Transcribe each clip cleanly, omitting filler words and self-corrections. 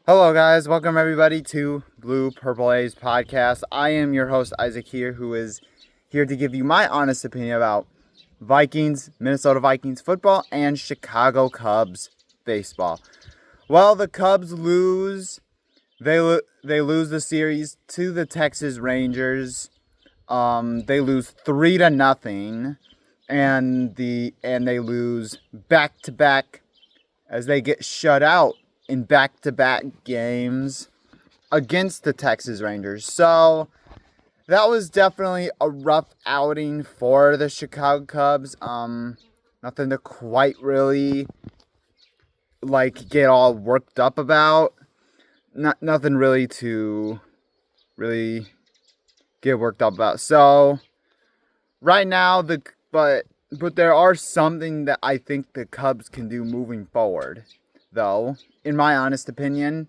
Hello, guys. Welcome, everybody, to Blue Purple A's podcast. I am your host, Isaac, who is here to give you my honest opinion about Vikings, Minnesota Vikings football, and Chicago Cubs baseball. Well, the Cubs lose. They lose the series to the Texas Rangers. They lose 3-0, and they lose back to back as they get shut out in back-to-back games against the Texas Rangers. So that was definitely a rough outing for the Chicago Cubs. Nothing to quite really get all worked up about. Nothing really to really get worked up about. So right now but there are something that I think the Cubs can do moving forward, though, in my honest opinion.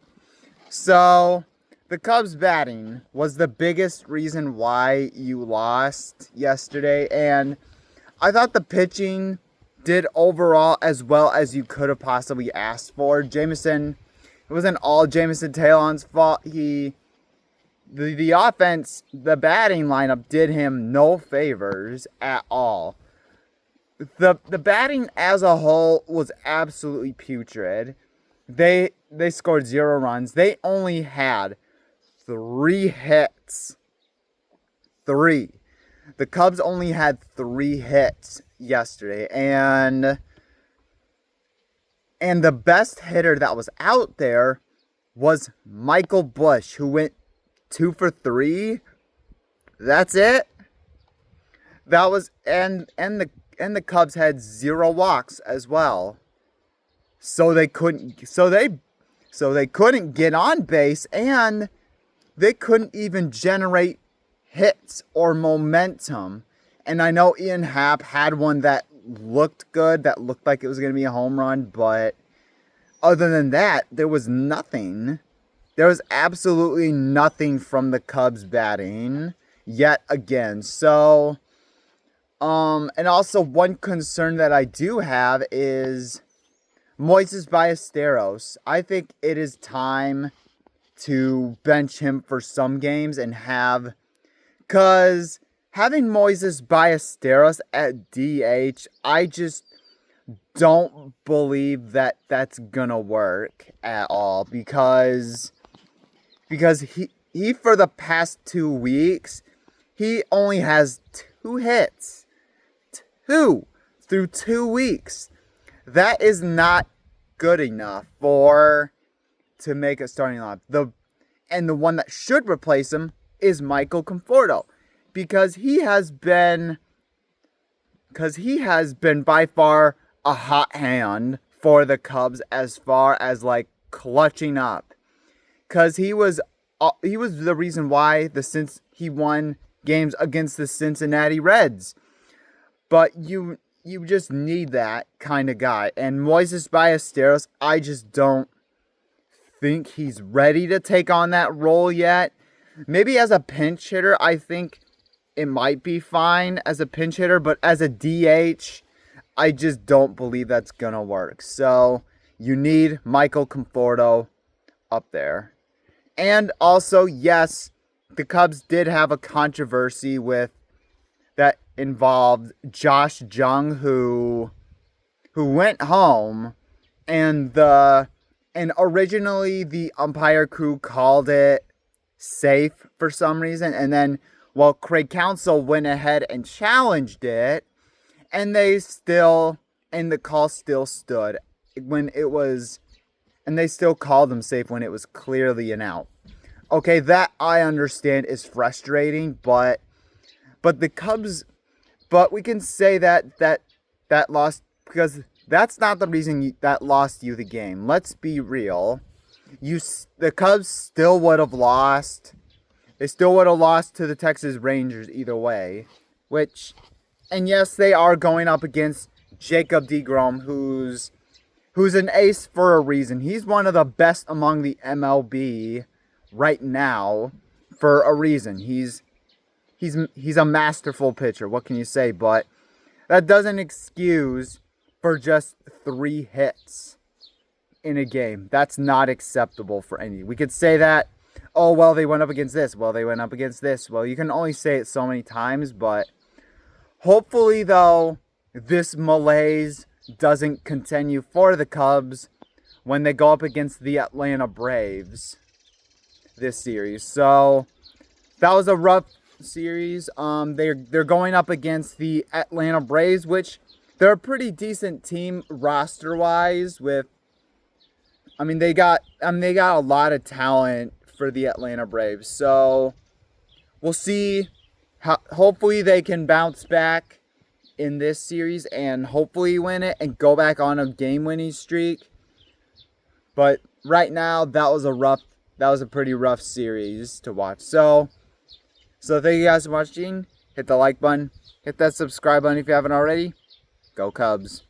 So, the Cubs batting was the biggest reason why you lost yesterday, and I thought the pitching did overall as well as you could have possibly asked for. It wasn't all Jameson Taillon's fault. The offense, the batting lineup did him no favors at all. The batting as a whole was absolutely putrid. They scored 0 runs. They only had 3 hits. 3. The Cubs only had 3 hits yesterday. And the best hitter that was out there was Michael Busch, who went 2 for 3. That's it. That was and the Cubs had 0 walks as well. So they couldn't get on base, and they couldn't even generate hits or momentum. And I know Ian Happ had one that looked good, that looked like it was going to be a home run, but other than that, there was nothing. There was absolutely nothing from the Cubs batting yet again. So and also one concern that I do have is Moises Ballesteros. I think it is time to bench him for some games and because having Moises Ballesteros at DH, I just don't believe that that's gonna work at all because he for the past 2 weeks, he only has 2 hits. 2 through 2 weeks. That is not good enough to make a starting lineup. The one that should replace him is Micheal Conforto, because he has been by far a hot hand for the Cubs as far as clutching up. Because he was the reason why he won games against the Cincinnati Reds. But you just need that kind of guy. And Moises Ballesteros, I just don't think he's ready to take on that role yet. Maybe as a pinch hitter, I think it might be fine as a pinch hitter. But as a DH, I just don't believe that's going to work. So you need Micheal Conforto up there. And also, yes, the Cubs did have a controversy that involved Josh Jung, who went home, and originally the umpire crew called it safe for some reason, and then Craig Counsell went ahead and challenged it, and the call still stood when it was, and they still called them safe when it was clearly an out. Okay, that I understand is frustrating, but the Cubs. But we can say that lost, because that's not the reason that lost you the game. Let's be real. The Cubs still would have lost. They still would have lost to the Texas Rangers either way. And yes, they are going up against Jacob deGrom, who's an ace for a reason. He's one of the best among the MLB right now for a reason. He's a masterful pitcher. What can you say? But that doesn't excuse for just 3 hits in a game. That's not acceptable for any. We could say that, oh, well, they went up against this. Well, they went up against this. Well, you can only say it so many times, but hopefully, though, this malaise doesn't continue for the Cubs when they go up against the Atlanta Braves this series. So that was a rough series. They're going up against the Atlanta Braves, which they're a pretty decent team roster-wise. They got a lot of talent for the Atlanta Braves. So we'll see. Hopefully they can bounce back in this series and hopefully win it and go back on a game-winning streak. But right now, that was a pretty rough series to watch. So thank you guys for watching. Hit the like button. Hit that subscribe button if you haven't already. Go Cubs.